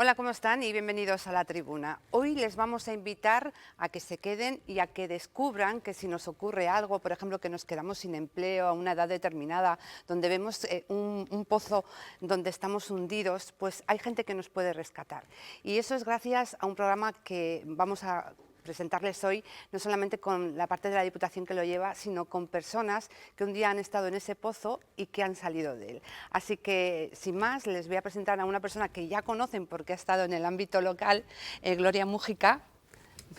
Hola, ¿cómo están? Y bienvenidos a La Tribuna. Hoy les vamos a invitar a que se queden y a que descubran que si nos ocurre algo, por ejemplo, que nos quedamos sin empleo a una edad determinada, donde vemos un pozo donde estamos hundidos, pues hay gente que nos puede rescatar. Y eso es gracias a un programa que vamos a presentarles hoy, no solamente con la parte de la Diputación que lo lleva, sino con personas que un día han estado en ese pozo y que han salido de él. Así que, sin más, les voy a presentar a una persona que ya conocen porque ha estado en el ámbito local, Gloria Mújica.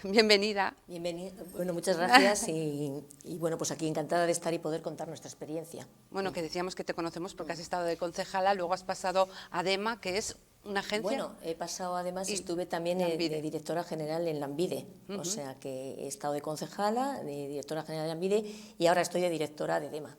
Bienvenida. Bienvenida. Bueno, muchas gracias y bueno, pues aquí encantada de estar y poder contar nuestra experiencia. Bueno, que decíamos que te conocemos porque has estado de concejala, luego has pasado a DEMA, que es una agencia. Bueno, he pasado además, estuve también de directora general en Lambide, o sea que he estado de concejala, de directora general de Lambide y ahora estoy de directora de DEMA.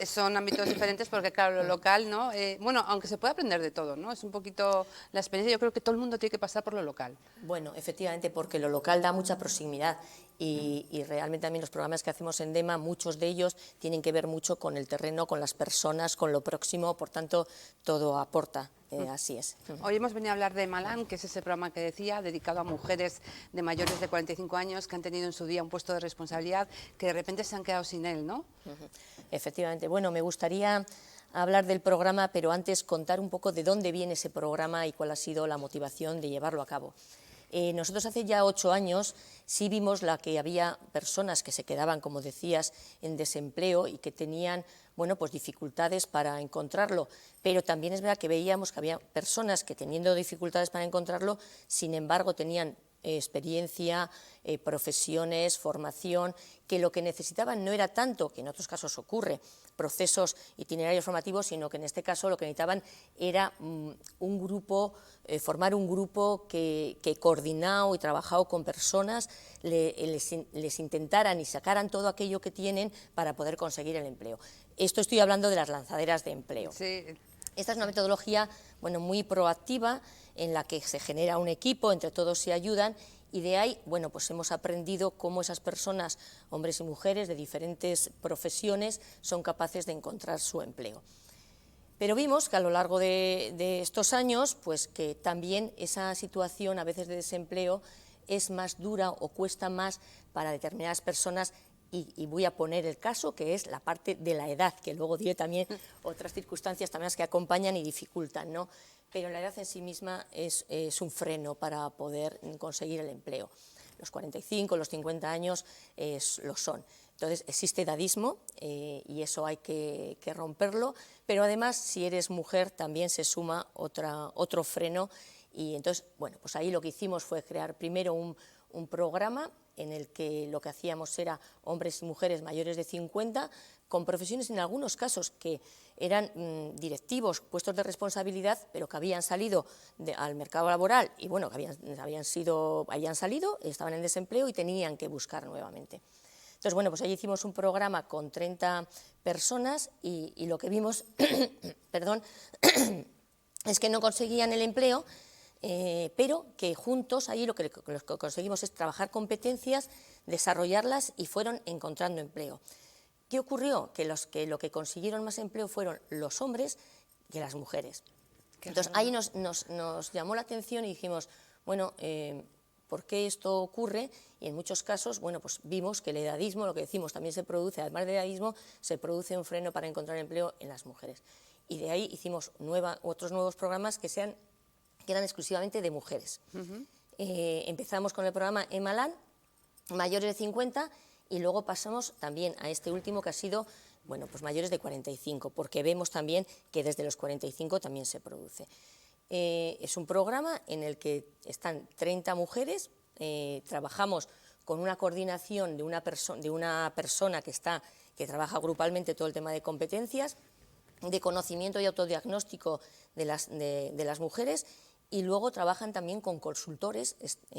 Son ámbitos diferentes porque, claro, lo local, ¿no? Bueno, aunque se puede aprender de todo, ¿no? Es un poquito la experiencia, yo creo que todo el mundo tiene que pasar por lo local. Bueno, efectivamente, porque lo local da mucha proximidad y realmente también los programas que hacemos en DEMA, muchos de ellos tienen que ver mucho con el terreno, con las personas, con lo próximo, por tanto, todo aporta. Así es. Hoy hemos venido a hablar de Malán, que es ese programa que decía, dedicado a mujeres de mayores de 45 años que han tenido en su día un puesto de responsabilidad, que de repente se han quedado sin él, ¿no? Efectivamente. Bueno, me gustaría hablar del programa, pero antes contar un poco de dónde viene ese programa y cuál ha sido la motivación de llevarlo a cabo. Nosotros hace ya 8 años sí vimos que había personas que se quedaban, como decías, en desempleo y que tenían pues dificultades para encontrarlo, pero también es verdad que veíamos que había personas que teniendo dificultades para encontrarlo, sin embargo tenían experiencia, profesiones, formación, que lo que necesitaban no era tanto, que en otros casos ocurre, procesos itinerarios formativos, sino que en este caso lo que necesitaban era un grupo, formar un grupo que coordinado y trabajado con personas les intentaran y sacaran todo aquello que tienen para poder conseguir el empleo. Esto estoy hablando de las lanzaderas de empleo. Sí. Esta es una metodología muy proactiva en la que se genera un equipo, entre todos se ayudan y de ahí pues hemos aprendido cómo esas personas, hombres y mujeres de diferentes profesiones, son capaces de encontrar su empleo. Pero vimos que a lo largo de estos años, pues que también esa situación a veces de desempleo es más dura o cuesta más para determinadas personas. Y voy a poner el caso, que es la parte de la edad, que luego diré también otras circunstancias también las que acompañan y dificultan, ¿no? Pero la edad en sí misma es un freno para poder conseguir el empleo. Los 45, los 50 años lo son. Entonces existe edadismo y eso hay que romperlo, pero además si eres mujer también se suma otro freno y entonces, pues ahí lo que hicimos fue crear primero un programa en el que lo que hacíamos era hombres y mujeres mayores de 50, con profesiones en algunos casos que eran directivos, puestos de responsabilidad, pero que habían salido al mercado laboral y que habían salido, estaban en desempleo y tenían que buscar nuevamente. Entonces, pues ahí hicimos un programa con 30 personas y lo que vimos perdón, es que no conseguían el empleo, pero que juntos ahí lo que conseguimos es trabajar competencias, desarrollarlas y fueron encontrando empleo. ¿Qué ocurrió? Que lo que consiguieron más empleo fueron los hombres que las mujeres. Entonces ahí nos llamó la atención y dijimos, ¿por qué esto ocurre? Y en muchos casos, pues vimos que el edadismo, lo que decimos, también se produce, además del edadismo, se produce un freno para encontrar empleo en las mujeres. Y de ahí hicimos otros nuevos programas que eran exclusivamente de mujeres. Empezamos con el programa en Malán, mayores de 50, y luego pasamos también a este último que ha sido, pues mayores de 45, porque vemos también que desde los 45 también se produce. Es un programa en el que están 30 mujeres, trabajamos con una coordinación de una persona que trabaja grupalmente todo el tema de competencias, de conocimiento y autodiagnóstico de las mujeres, y luego trabajan también con consultores,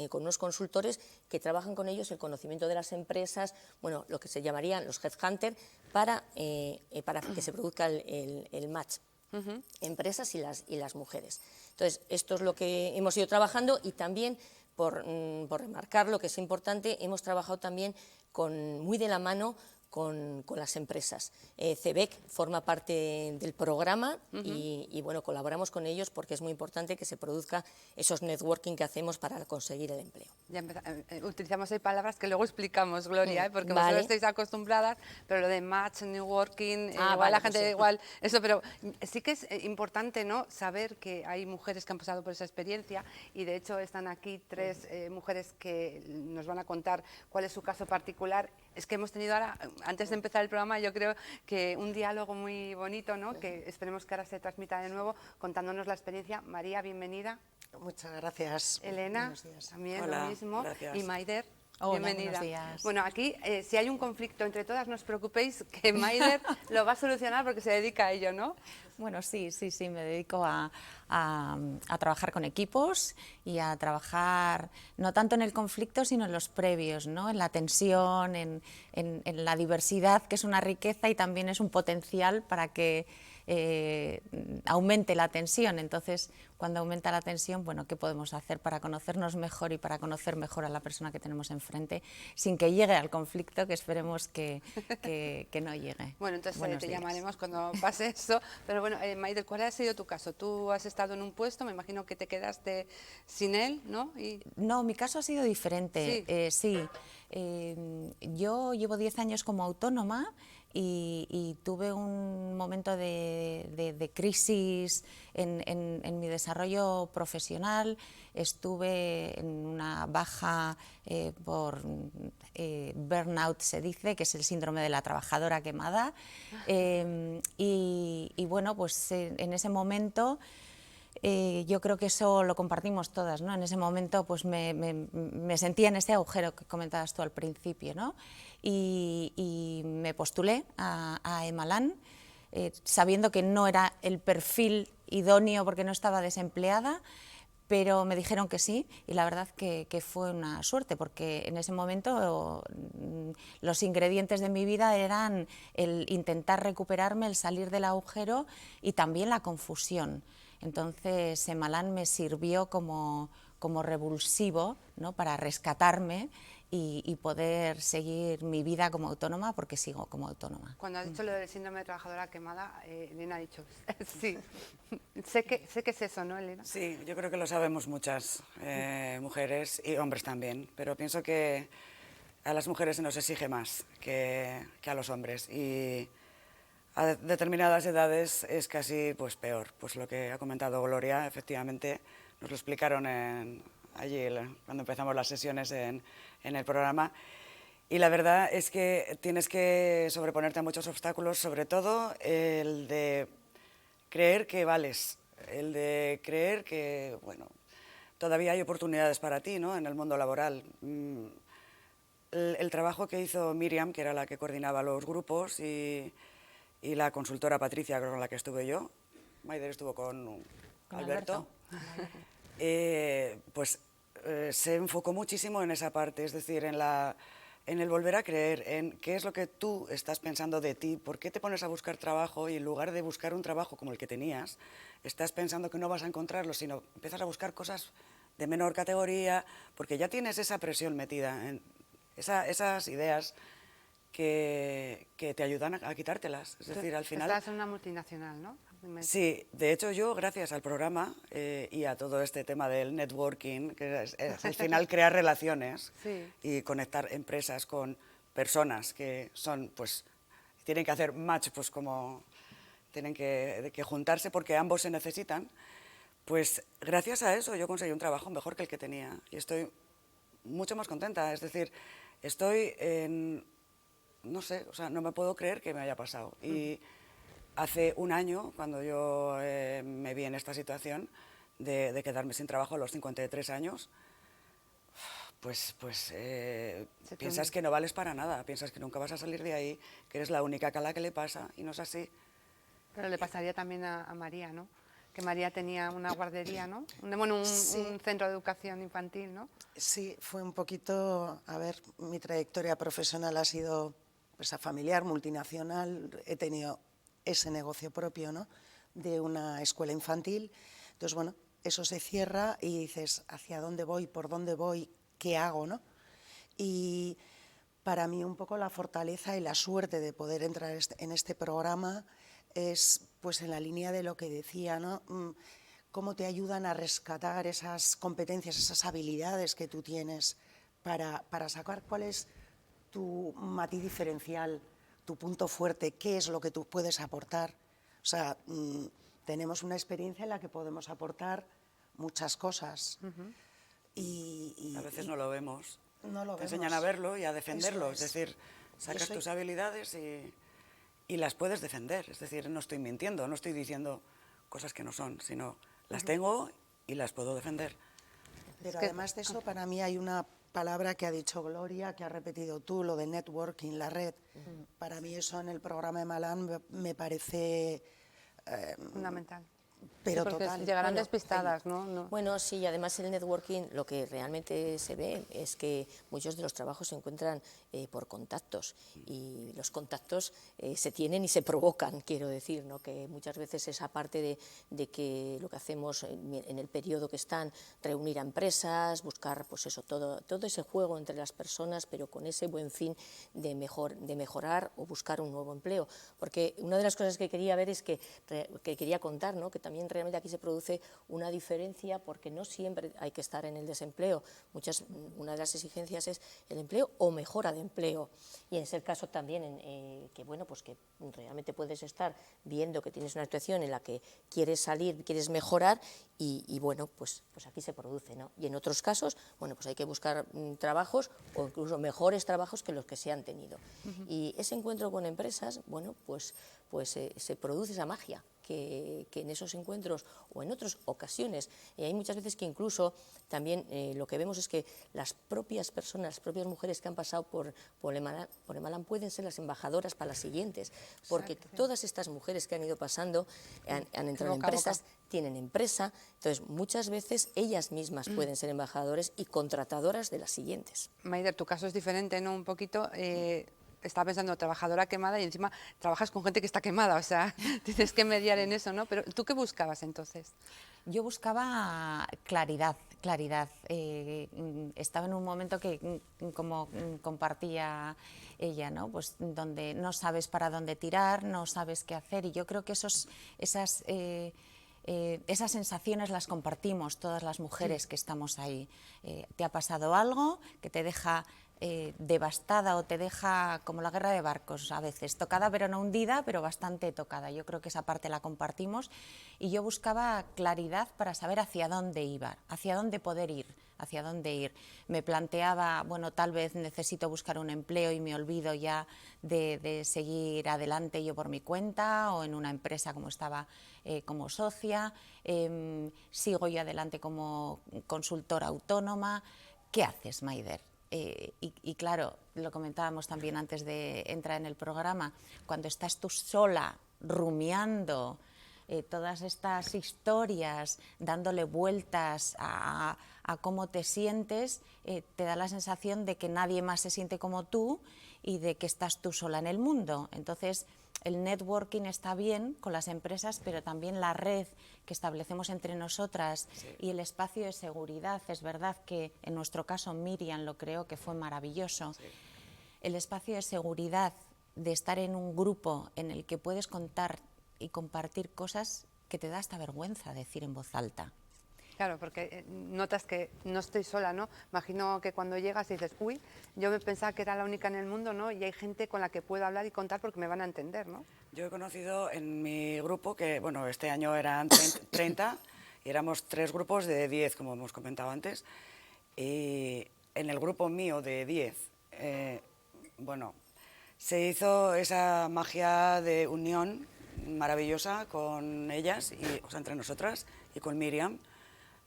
con unos consultores que trabajan con ellos el conocimiento de las empresas, lo que se llamarían los headhunters, para que se produzca el match, empresas y las mujeres. Entonces, esto es lo que hemos ido trabajando y también, por remarcar lo que es importante, hemos trabajado también muy de la mano con las empresas. CEBEC forma parte del programa y bueno, colaboramos con ellos porque es muy importante que se produzca esos networking que hacemos para conseguir el empleo. Ya utilizamos ahí palabras que luego explicamos, Gloria, porque Vale. vosotros estáis acostumbradas, pero lo de match, networking, igual vale, la pues gente sí. igual, eso, pero sí que es importante, ¿no?, saber que hay mujeres que han pasado por esa experiencia y de hecho están aquí tres mujeres que nos van a contar cuál es su caso particular. Es que hemos tenido ahora, antes de empezar el programa, yo creo que un diálogo muy bonito, ¿no?, que esperemos que ahora se transmita de nuevo, contándonos la experiencia. María, bienvenida. Muchas gracias. Elena, Buenos días. también Hola, lo mismo. gracias. Y Maider, Hola, bienvenida. buenos días. Bueno, aquí, si hay un conflicto entre todas, no os preocupéis, que Maider lo va a solucionar porque se dedica a ello, ¿no? Bueno, sí, me dedico a trabajar con equipos y a trabajar no tanto en el conflicto, sino en los previos, ¿no? En la tensión, en la diversidad, que es una riqueza y también es un potencial para que aumente la tensión. Entonces, cuando aumenta la tensión, bueno, ¿qué podemos hacer para conocernos mejor y para conocer mejor a la persona que tenemos enfrente sin que llegue al conflicto, que esperemos que no llegue? Bueno, entonces Buenos te días. llamaremos cuando pase eso. Pero bueno, Maider, ¿cuál ha sido tu caso? Tú has estado en un puesto, me imagino que te quedaste sin él, ¿no? Y... No, mi caso ha sido diferente. Sí. Yo llevo 10 años como autónoma y tuve un momento de crisis en mi desarrollo profesional. Estuve en una baja por burnout, se dice, que es el síndrome de la trabajadora quemada. Y bueno, pues en ese momento... yo creo que eso lo compartimos todas, ¿no? En ese momento pues me sentía en ese agujero que comentabas tú al principio, ¿no? Y me postulé a Emalan, sabiendo que no era el perfil idóneo porque no estaba desempleada, pero me dijeron que sí y la verdad que fue una suerte porque en ese momento los ingredientes de mi vida eran el intentar recuperarme, el salir del agujero y también la confusión. Entonces Emalan me sirvió como revulsivo, ¿no?, para rescatarme y poder seguir mi vida como autónoma, porque sigo como autónoma. Cuando has dicho lo del síndrome de trabajadora quemada, Elena ha dicho, sí, sé que es eso, ¿no, Elena? Sí, yo creo que lo sabemos muchas mujeres y hombres también, pero pienso que a las mujeres se nos exige más que a los hombres y a determinadas edades es casi pues peor. Pues lo que ha comentado Gloria, efectivamente, nos lo explicaron allí cuando empezamos las sesiones en el programa. Y la verdad es que tienes que sobreponerte a muchos obstáculos, sobre todo el de creer que vales, el de creer que, bueno, todavía hay oportunidades para ti, ¿no?, en el mundo laboral. El trabajo que hizo Miriam, que era la que coordinaba los grupos, y la consultora Patricia, con la que estuve yo, Maider estuvo con Alberto. Pues se enfocó muchísimo en esa parte, es decir, en el volver a creer, en qué es lo que tú estás pensando de ti, por qué te pones a buscar trabajo y en lugar de buscar un trabajo como el que tenías, estás pensando que no vas a encontrarlo, sino empiezas a buscar cosas de menor categoría, porque ya tienes esa presión metida, en esas ideas que te ayudan a quitártelas. Es decir, al final... Estás en una multinacional, ¿no? Sí, de hecho yo, gracias al programa y a todo este tema del networking, que es al final crear relaciones y conectar empresas con personas que son, pues, tienen que hacer match, pues como tienen que juntarse porque ambos se necesitan, pues gracias a eso yo conseguí un trabajo mejor que el que tenía y estoy mucho más contenta. Es decir, estoy en... no sé, o sea, no me puedo creer que me haya pasado. Y hace un año, cuando yo me vi en esta situación de quedarme sin trabajo a los 53 años, pues piensas que no vales para nada, piensas que nunca vas a salir de ahí, que eres la única a la que le pasa, y no es así. Pero le pasaría también a María, ¿no? Que María tenía una guardería, ¿no? Un centro de educación infantil, ¿no? Sí, fue un poquito, a ver, mi trayectoria profesional ha sido pues, familiar, multinacional, he tenido ese negocio propio, ¿no?, de una escuela infantil. Entonces, bueno, eso se cierra y dices, ¿hacia dónde voy? ¿Por dónde voy? ¿Qué hago? ¿No? Y Para mí un poco la fortaleza y la suerte de poder entrar en este programa es pues en la línea de lo que decía, ¿no? Cómo te ayudan a rescatar esas competencias, esas habilidades que tú tienes para sacar cuál es tu matiz diferencial, tu punto fuerte, qué es lo que tú puedes aportar. O sea, tenemos una experiencia en la que podemos aportar muchas cosas. A veces no lo vemos. No lo Te vemos. enseñan a verlo y a defenderlo. Eso Es decir, sacas tus habilidades y las puedes defender. Es decir, no estoy mintiendo, no estoy diciendo cosas que no son, sino las tengo y las puedo defender. Pero además de eso, para mí hay una palabra que ha dicho Gloria, que has repetido tú, lo de networking, la red. Para mí eso en el programa de Malán me parece... Fundamental. Pero Sí, porque total. llegarán Bueno, despistadas, ¿no? Bueno, sí, y además el networking lo que realmente se ve es que muchos de los trabajos se encuentran por contactos y los contactos se tienen y se provocan, quiero decir, ¿no? Que muchas veces esa parte de que lo que hacemos en el periodo que están, reunir a empresas, buscar pues eso, todo ese juego entre las personas, pero con ese buen fin de mejorar o buscar un nuevo empleo. Porque una de las cosas que quería ver es que quería contar, ¿no? Que también realmente aquí se produce una diferencia porque no siempre hay que estar en el desempleo. Una de las exigencias es el empleo o mejora de empleo. Y en ese caso también que, bueno, pues que realmente puedes estar viendo que tienes una situación en la que quieres salir, quieres mejorar y bueno, pues aquí se produce, ¿no? Y en otros casos, bueno, pues hay que buscar trabajos o incluso mejores trabajos que los que se han tenido. Y ese encuentro con empresas, bueno, pues se produce esa magia. Que en esos encuentros o en otras ocasiones, hay muchas veces que incluso también lo que vemos es que las propias personas, las propias mujeres que han pasado por Emalán pueden ser las embajadoras para las siguientes, porque todas estas mujeres que han ido pasando han entrado en empresas, tienen empresa, entonces muchas veces ellas mismas pueden ser embajadores y contratadoras de las siguientes. Maider, tu caso es diferente, ¿no? Un poquito... Estaba pensando, trabajadora quemada y encima trabajas con gente que está quemada, o sea, tienes que mediar en eso, ¿no? Pero ¿tú qué buscabas entonces? Yo buscaba claridad. Estaba en un momento que, como compartía ella, ¿no? Pues donde no sabes para dónde tirar, no sabes qué hacer, y yo creo que esas sensaciones las compartimos todas las mujeres que estamos ahí. ¿Te ha pasado algo que te deja devastada o te deja como la guerra de barcos a veces, tocada pero no hundida, pero bastante tocada? Yo creo que esa parte la compartimos y yo buscaba claridad para saber hacia dónde iba, hacia dónde poder ir, hacia dónde ir. Me planteaba, bueno, tal vez necesito buscar un empleo y me olvido ya de seguir adelante yo por mi cuenta o en una empresa como estaba como socia, sigo yo adelante como consultora autónoma. ¿Qué haces, Maider? Y claro, lo comentábamos también antes de entrar en el programa, cuando estás tú sola rumiando todas estas historias, dándole vueltas a cómo te sientes, te da la sensación de que nadie más se siente como tú y de que estás tú sola en el mundo. Entonces, el networking está bien con las empresas, pero también la red que establecemos entre nosotras y el espacio de seguridad. Es verdad que en nuestro caso Miriam lo creó, que fue maravilloso. El espacio de seguridad, de estar en un grupo en el que puedes contar y compartir cosas que te da hasta vergüenza decir en voz alta. Claro, porque notas que no estoy sola, ¿no? Imagino que cuando llegas dices, uy, yo me pensaba que era la única en el mundo, ¿no? Y hay gente con la que puedo hablar y contar porque me van a entender, ¿no? Yo he conocido en mi grupo, que bueno, este año eran 30, y éramos 3 grupos de 10, como hemos comentado antes, y en el grupo mío de 10, bueno, se hizo esa magia de unión maravillosa con ellas, o sea, entre nosotras y con Miriam.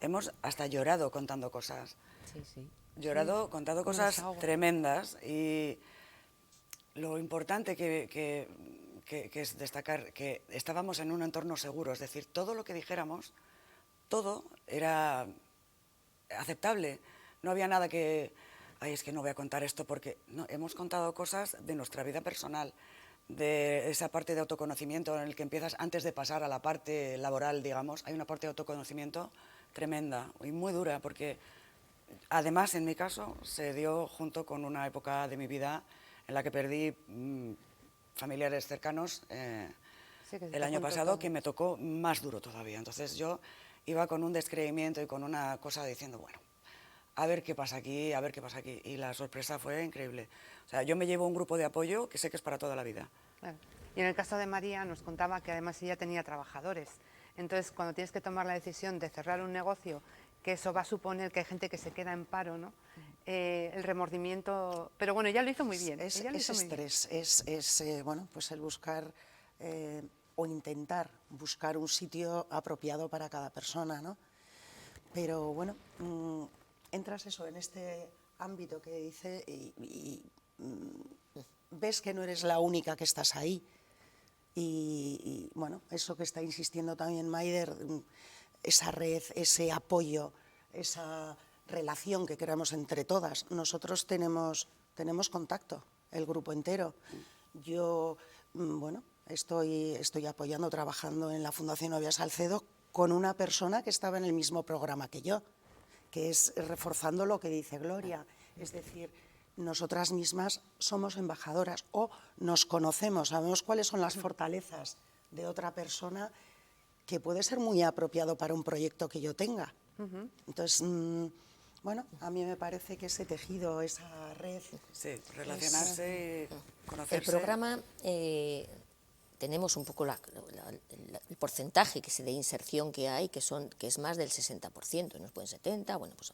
Hemos hasta llorado contando cosas. Sí. Llorado contando cosas tremendas, y lo importante que es destacar que estábamos en un entorno seguro, es decir, todo lo que dijéramos, todo era aceptable. No había nada que, ay, es que no voy a contar esto, porque no, hemos contado cosas de nuestra vida personal, de esa parte de autoconocimiento en el que empiezas antes de pasar a la parte laboral, digamos. Hay una parte de autoconocimiento tremenda y muy dura, porque además, en mi caso, se dio junto con una época de mi vida en la que perdí familiares cercanos Sí, que se el te año juntó pasado, todo. que me tocó más duro todavía. Entonces yo iba con un descreimiento y con una cosa diciendo, bueno, a ver qué pasa aquí, a ver qué pasa aquí. Y la sorpresa fue increíble. O sea, yo me llevo un grupo de apoyo que sé que es para toda la vida. Claro. Y en el caso de María nos contaba que además ella tenía trabajadores. Entonces, cuando tienes que tomar la decisión de cerrar un negocio, que eso va a suponer que hay gente que se queda en paro, ¿no? El remordimiento... Pero bueno, ella lo hizo muy bien. Es ella lo hizo muy bien. estrés, bueno, pues el buscar o intentar buscar un sitio apropiado para cada persona, ¿no? Pero bueno, entras eso en este ámbito que dice ves que no eres la única que estás ahí. Y bueno, eso que está insistiendo también Maider, esa red, ese apoyo, esa relación que creamos entre todas. Nosotros tenemos contacto, el grupo entero. Yo, bueno, estoy apoyando, trabajando en la Fundación Novia Salcedo con una persona que estaba en el mismo programa que yo, que es reforzando lo que dice Gloria, es decir, nosotras mismas somos embajadoras o nos conocemos, sabemos cuáles son las fortalezas de otra persona que puede ser muy apropiado para un proyecto que yo tenga. Entonces, bueno, a mí me parece que ese tejido, esa red... Sí, relacionarse y conocerse. El programa, tenemos un poco el porcentaje de inserción que hay, que es más del 60%, no pueden 70, bueno, pues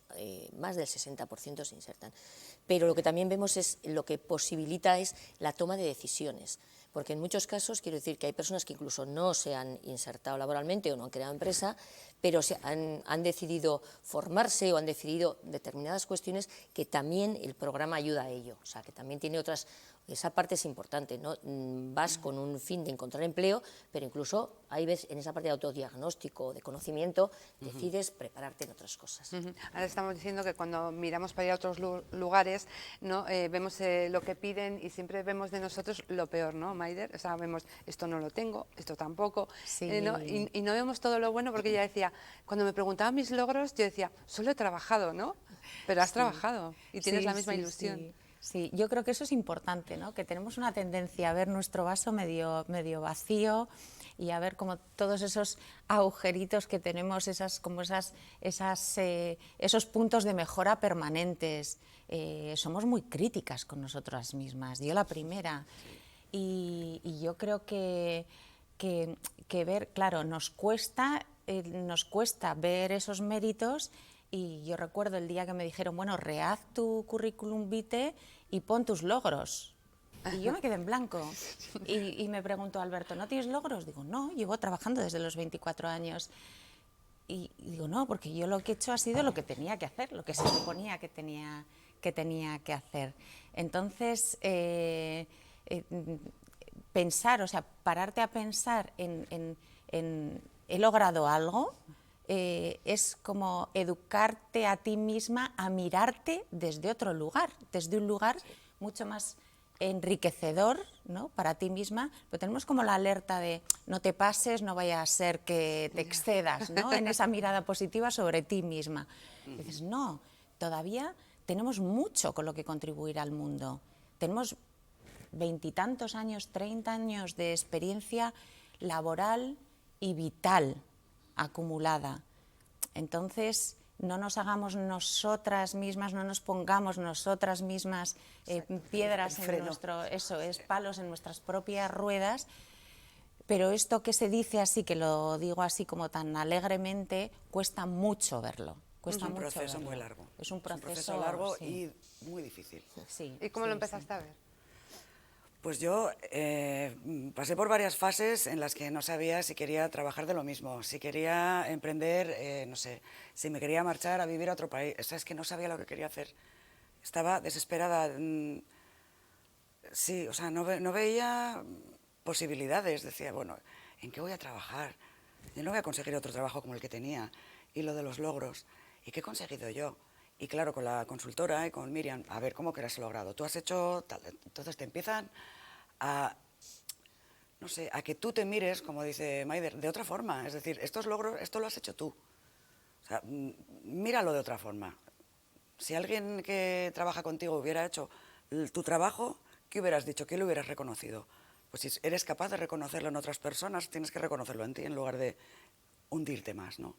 más del 60% se insertan. Pero lo que también vemos es, lo que posibilita es la toma de decisiones, porque en muchos casos, quiero decir que hay personas que incluso no se han insertado laboralmente o no han creado empresa, pero han decidido formarse o han decidido determinadas cuestiones que también el programa ayuda a ello, o sea, que también tiene otras... Esa parte es importante, ¿no? Vas con un fin de encontrar empleo, pero incluso ahí ves en esa parte de autodiagnóstico, de conocimiento, decides prepararte en otras cosas. Ahora estamos diciendo que cuando miramos para ir a otros lugares, ¿no? Vemos lo que piden y siempre vemos de nosotros lo peor, ¿no, Maider? O sea, vemos esto no lo tengo, esto tampoco, Sí. ¿no? Y no vemos todo lo bueno, porque ella decía, cuando me preguntaban mis logros, yo decía, solo he trabajado, ¿no? Pero has trabajado y tienes Sí, la misma sí, ilusión. sí. Sí, yo creo que eso es importante, ¿no? Que tenemos una tendencia a ver nuestro vaso medio vacío y a ver como todos esos agujeritos que tenemos, esos puntos de mejora permanentes. Somos muy críticas con nosotras mismas, yo la primera. Y yo creo que ver, claro, nos cuesta ver esos méritos. Y yo recuerdo el día que me dijeron, bueno, rehaz tu currículum vitae y pon tus logros. Y yo me quedé en blanco. Y me preguntó Alberto, ¿no tienes logros? Digo, no, llevo trabajando desde los 24 años. Y digo, no, porque yo lo que he hecho ha sido lo que tenía que hacer, lo que se suponía que tenía que hacer. Entonces, pensar, o sea, pararte a pensar en he logrado algo, es como educarte a ti misma a mirarte desde otro lugar, desde un lugar mucho más enriquecedor, ¿no? Para ti misma, pero tenemos como la alerta de no te pases, no vaya a ser que te excedas, ¿no? En esa mirada positiva sobre ti misma. Y dices, no, todavía tenemos mucho con lo que contribuir al mundo. Tenemos 20 y tantos años, 30 años de experiencia laboral y vital acumulada. Entonces, no nos hagamos nosotras mismas, no nos pongamos nosotras mismas piedras en palos en nuestras propias ruedas, pero esto que se dice así, que lo digo así como tan alegremente, cuesta mucho verlo. Cuesta mucho proceso verlo. muy largo. Es un proceso, Es un proceso largo sí. y muy difícil. Sí, ¿Y cómo sí, lo empezaste a ver? Pues yo pasé por varias fases en las que no sabía si quería trabajar de lo mismo, si quería emprender, no sé, si me quería marchar a vivir a otro país. O sea, es que no sabía lo que quería hacer. Estaba desesperada. Sí, o sea, no veía posibilidades. Decía, bueno, ¿en qué voy a trabajar? Yo no voy a conseguir otro trabajo como el que tenía. Y lo de los logros. ¿Y qué he conseguido yo? Y claro, con la consultora y con Miriam, a ver, ¿cómo que lo has logrado? Tú has hecho tal. Entonces te empiezan a, no sé, a que tú te mires, como dice Maider, de otra forma. Es decir, estos logros, esto lo has hecho tú. O sea, míralo de otra forma. si alguien que trabaja contigo hubiera hecho tu trabajo, ¿qué hubieras dicho? ¿Qué le hubieras reconocido? Pues si eres capaz de reconocerlo en otras personas, tienes que reconocerlo en ti en lugar de hundirte más, ¿no?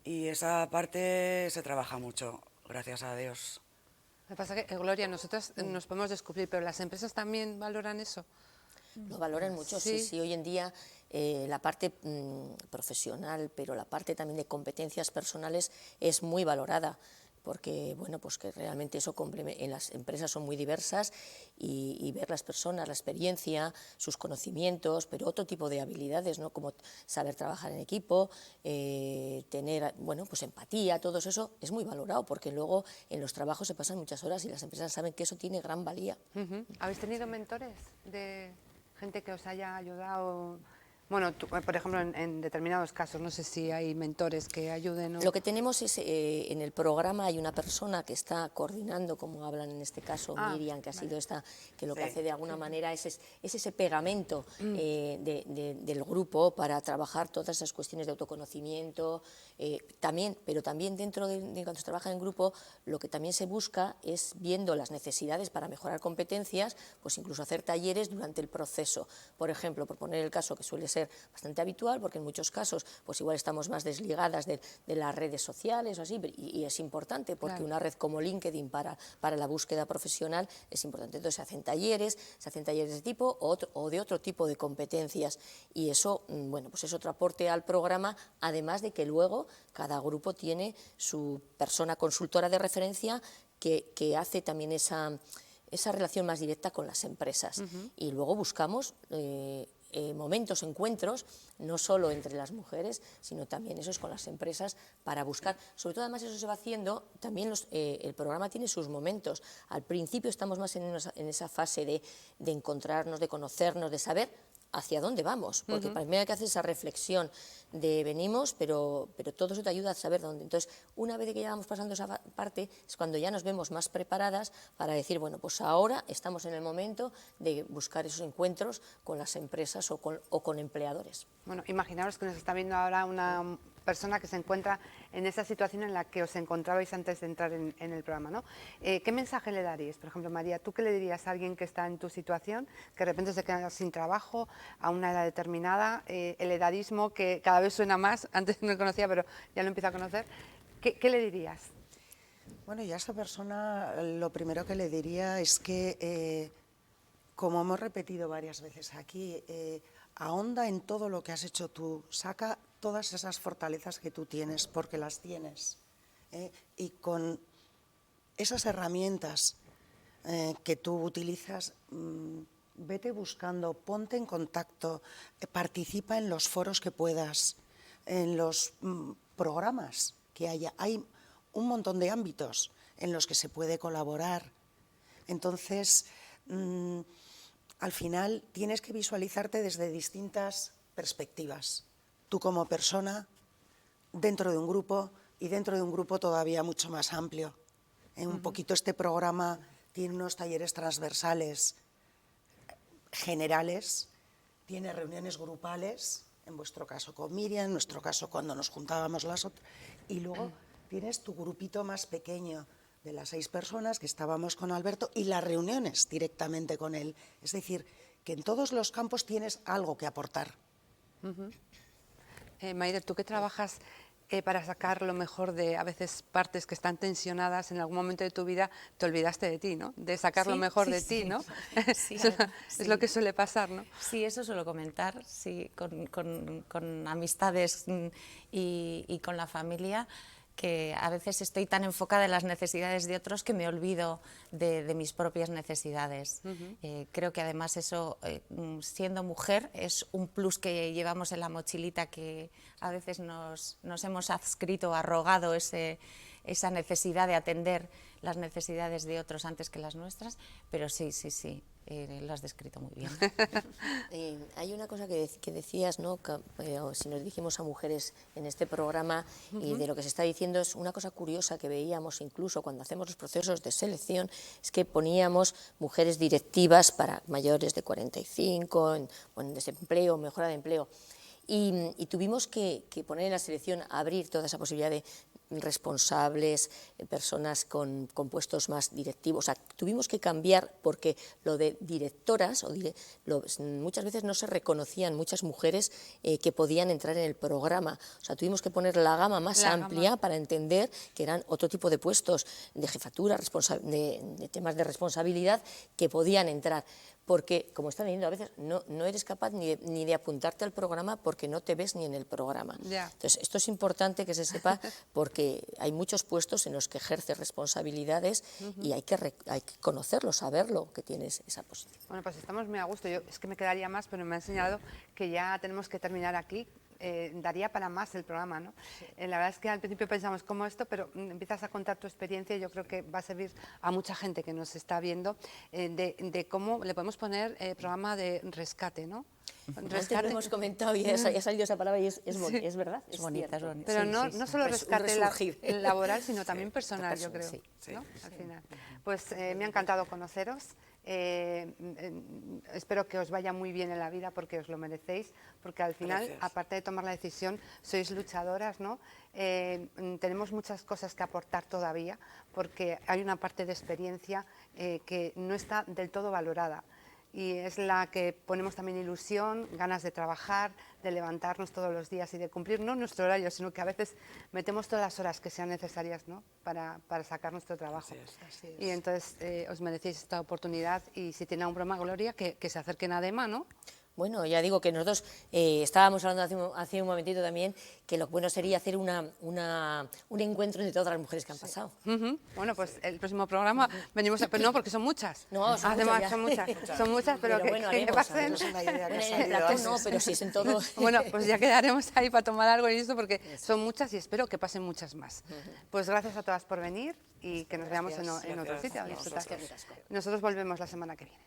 Y esa parte se trabaja mucho, gracias a Dios. Lo que pasa es que, Gloria, nosotros nos podemos descubrir, pero las empresas también valoran eso. Lo valoran mucho, sí, sí. Hoy en día la parte profesional, pero la parte también de competencias personales es muy valorada, porque bueno, pues que realmente eso en las empresas son muy diversas y ver las personas, la experiencia, sus conocimientos, pero otro tipo de habilidades, ¿no? Como saber trabajar en equipo, tener, bueno, pues empatía, todo eso es muy valorado, porque luego en los trabajos se pasan muchas horas y las empresas saben que eso tiene gran valía. ¿Habéis tenido mentores de gente que os haya ayudado? Bueno, tú, por ejemplo, en determinados casos, no sé si hay mentores que ayuden o... Lo que tenemos es, en el programa hay una persona que está coordinando, como hablan en este caso Miriam, que ha sido esta, que lo que hace de alguna manera es ese pegamento del grupo para trabajar todas esas cuestiones de autoconocimiento, pero también dentro de cuando se trabaja en grupo, lo que también se busca es, viendo las necesidades para mejorar competencias, pues incluso hacer talleres durante el proceso. Por ejemplo, por poner el caso que suele ser bastante habitual, porque en muchos casos pues igual estamos más desligadas de las redes sociales o así, y es importante porque una red como LinkedIn para la búsqueda profesional es importante. Entonces se hacen talleres de ese tipo o de otro tipo de competencias, y eso, bueno, pues es otro aporte al programa, además de que luego cada grupo tiene su persona consultora de referencia que hace también esa relación más directa con las empresas. Y luego buscamos momentos, encuentros, no solo entre las mujeres, sino también esos con las empresas, para buscar, sobre todo además eso se va haciendo, también el programa tiene sus momentos. Al principio estamos más en esa fase de encontrarnos, de conocernos, de saber hacia dónde vamos, porque primero hay que hacer esa reflexión de venimos, pero todo eso te ayuda a saber dónde. Entonces, una vez que ya vamos pasando esa parte, es cuando ya nos vemos más preparadas para decir, bueno, pues ahora estamos en el momento de buscar esos encuentros con las empresas o con empleadores. Bueno, imaginaros que nos está viendo ahora una persona que se encuentra en esa situación en la que os encontrabais antes de entrar en el programa, ¿no? ¿Qué mensaje le daríais? Por ejemplo, María, ¿tú qué le dirías a alguien que está en tu situación, que de repente se queda sin trabajo a una edad determinada, el edadismo que cada vez suena más, antes no lo conocía, pero ya lo empiezo a conocer? ¿Qué le dirías? Bueno, y a esta persona lo primero que le diría es que, como hemos repetido varias veces aquí, ahonda en todo lo que has hecho tú, saca todas esas fortalezas que tú tienes, porque las tienes, y con esas herramientas que tú utilizas, vete buscando, ponte en contacto, participa en los foros que puedas, en los programas que haya. Hay un montón de ámbitos en los que se puede colaborar. Entonces, al final tienes que visualizarte desde distintas perspectivas. Tú como persona, dentro de un grupo, y dentro de un grupo todavía mucho más amplio. Un poquito este programa tiene unos talleres transversales generales, tiene reuniones grupales, en vuestro caso con Miriam, en nuestro caso cuando nos juntábamos las otras, y luego tienes tu grupito más pequeño de las 6 personas que estábamos con Alberto y las reuniones directamente con él. Es decir, que en todos los campos tienes algo que aportar. Mayra, tú que trabajas para sacar lo mejor de a veces partes que están tensionadas, en algún momento de tu vida te olvidaste de ti, ¿no? De sacar lo mejor de ti, ¿no? Sí, es lo que suele pasar, ¿no? Sí, eso suelo comentar, sí, con amistades y con la familia, que a veces estoy tan enfocada en las necesidades de otros que me olvido de mis propias necesidades. Creo que además eso, siendo mujer, es un plus que llevamos en la mochilita, que a veces nos hemos adscrito, arrogado esa necesidad de atender las necesidades de otros antes que las nuestras, pero sí, lo has descrito muy bien. Hay una cosa que decías, ¿no? Si nos dirigimos a mujeres en este programa, y de lo que se está diciendo, es una cosa curiosa que veíamos incluso cuando hacemos los procesos de selección, es que poníamos mujeres directivas para mayores de 45, en desempleo, mejora de empleo. Y tuvimos que poner en la selección, abrir toda esa posibilidad de responsables, personas con puestos más directivos. O sea, tuvimos que cambiar porque lo de directoras, muchas veces no se reconocían muchas mujeres que podían entrar en el programa. O sea, tuvimos que poner la gama más amplia para entender que eran otro tipo de puestos de jefatura, de temas de responsabilidad que podían entrar. Porque, como están viendo, a veces no eres capaz ni de apuntarte al programa porque no te ves ni en el programa. Entonces, esto es importante que se sepa porque hay muchos puestos en los que ejerces responsabilidades y hay que conocerlo, saberlo, que tienes esa posición. Bueno, pues estamos muy a gusto. Yo es que me quedaría más, pero me ha enseñado que ya tenemos que terminar aquí. Daría para más el programa, ¿no? Sí. La verdad es que al principio pensamos cómo esto, pero empiezas a contar tu experiencia y yo creo que va a servir a mucha gente que nos está viendo de cómo le podemos poner programa de rescate, ¿no? Antes lo hemos comentado y ha salido esa palabra y es verdad, es bonita. Pero no solo rescate laboral, sino también personal, yo creo, ¿no? Al final. Pues me ha encantado conoceros. Espero que os vaya muy bien en la vida porque os lo merecéis, porque al final, aparte de tomar la decisión, sois luchadoras, ¿no? Tenemos muchas cosas que aportar todavía porque hay una parte de experiencia que no está del todo valorada. Y es la que ponemos también ilusión, ganas de trabajar, de levantarnos todos los días y de cumplir no nuestro horario, sino que a veces metemos todas las horas que sean necesarias, ¿no? para sacar nuestro trabajo. Así es. Y entonces os merecéis esta oportunidad y si tiene algún problema, Gloria, que se acerquen a Dema, ¿no? Bueno, ya digo que nosotros estábamos hablando hace un momentito también que lo bueno sería hacer un encuentro entre todas las mujeres que han pasado. Bueno, pues el próximo programa venimos pero no, porque son muchas. No, son muchas, pero que, bueno, que pasen. No es una idea que ha En el salido plató así. no, pero sí es en todo. Bueno, pues ya quedaremos ahí para tomar algo y esto, porque son muchas y espero que pasen muchas más. Pues gracias a todas por venir y que nos veamos en otro sitio. Nosotros volvemos la semana que viene.